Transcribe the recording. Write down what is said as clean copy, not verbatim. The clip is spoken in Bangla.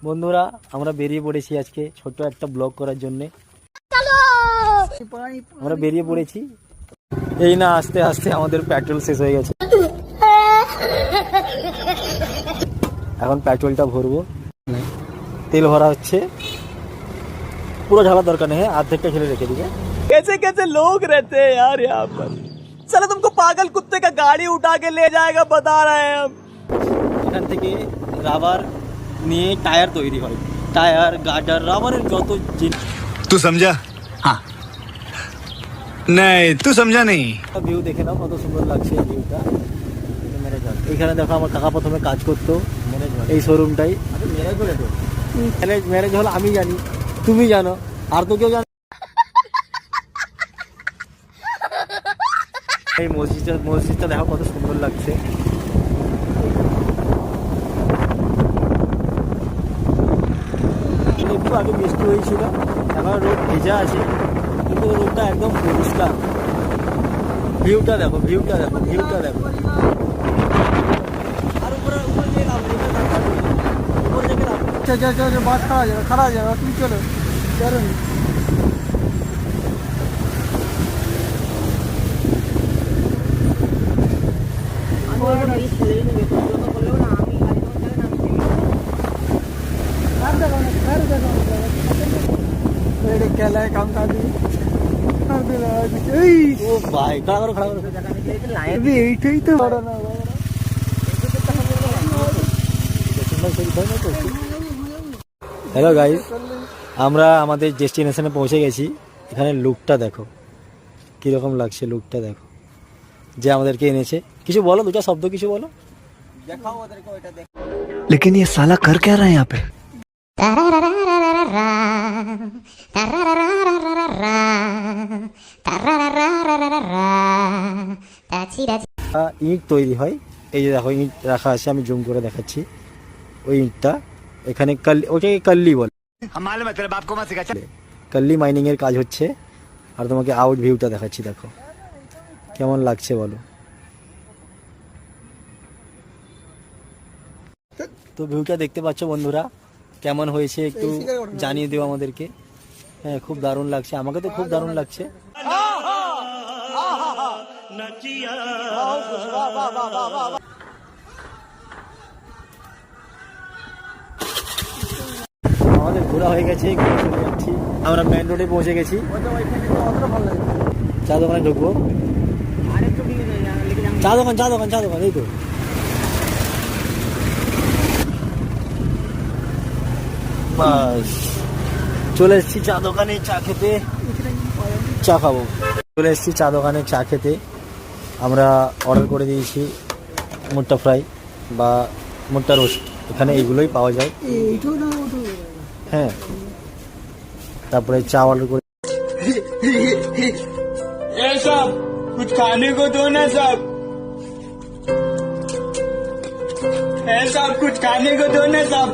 বন্ধুরা আমরা বেরিয়ে পড়েছি আজকে ছোট্ট একটা ব্লগ করার জন্য। আমরা বেরিয়ে পড়েছি, এই না আস্তে আস্তে আমাদের পেট্রোল শেষ হয়ে গেছে। এখন পেট্রোলটা ভরবো, তেল ভরা হচ্ছে। পুরো ঢালার দরকার নেই, আর্ধেকটা খেলে রেখে দিবে। कैसे कैसे लोग रहते हैं यार यहाँ पर। साला तुमको पागल कुत्ते का गाड़ी उठा के ले जाएगा बता रहे हैं हम। এখান থেকে রাবার নিয়ে টায়ার তৈরি হয়, টায়ার গার্ডার রাবারের যত জিনিস। तू समझा? हाँ नहीं तू समझा नहीं। ভিউ দেখে নাও কত সুন্দর লাগছে এই ভিউটা। এখানে দেখো আমার কাকা প্রথমে কাজ করতো এই শোরুমটাই। ম্যারেজ হল আমি জানি, তুমি জানো, আর তো কেউ জানো। এই মসজিদটা দেখো কত সুন্দর লাগছে। একটু আগে বৃষ্টি হয়েছিল, এখন রোদ ভেজা আছে, কিন্তু রোদটা একদম পরিষ্কার। ভিউটা দেখো, ভিউটা দেখো, ভিউটা দেখো। আর উপরে বাস খারাপ যাবে, তুমি চলো চলো। काम कर दी भाई खड़ा करो खड़ा करो এইটাই তো বড় না। হ্যালো গাইস, আমরা আমাদের ডেস্টিনেশনে পৌঁছে গেছি। এখানে লুকটা দেখো কিরকম লাগছে, লুকটা দেখো। যে আমাদেরকে এনেছে, কিছু বলো, দুটা শব্দ কিছু বলো। लेकिन ये साला कर क्या रहा है यहाँ पे? ইট তৈরি হয়, এই যে দেখো ইট রাখা আছে, আমি জুম করে দেখাচ্ছি। ওই ইটটা এখানে ওটাকে কাল্লি বলে, কাল্লি মাইনিং এর কাজ হচ্ছে। আর তোমাকে আউট ভিউটা দেখাচ্ছি, দেখো কেমন লাগছে বলো। তো ভিউটা দেখতে পাচ্ছ বন্ধুরা, কেমন হয়েছে একটু জানিয়ে দিও আমাদেরকে। হ্যাঁ খুব দারুণ লাগছে, আমাকে তো খুব দারুণ লাগছে। আমাদের ঘোরা হয়ে গেছে, চলে যাচ্ছি আমরা, মেন রোডে পৌঁছে গেছি। চা দোকানে ঢুকবো, চা দোকান চা দোকান চা দোকান, এই তো। বাস চলে এসেছি চা দোকানে চা খেতে, চা খাবো। চলে এসেছি চা দোকানে চা খেতে। আমরা অর্ডার করে দিয়েছি মুট্টা ফ্রাই বা মুট্টা রোস্ট, এখানে এইগুলোই পাওয়া যায়। হ্যাঁ, তারপরে চা অর্ডার করে। सब कुछ खाने को दो ना सब, सब कुछ खाने को दो ना सब।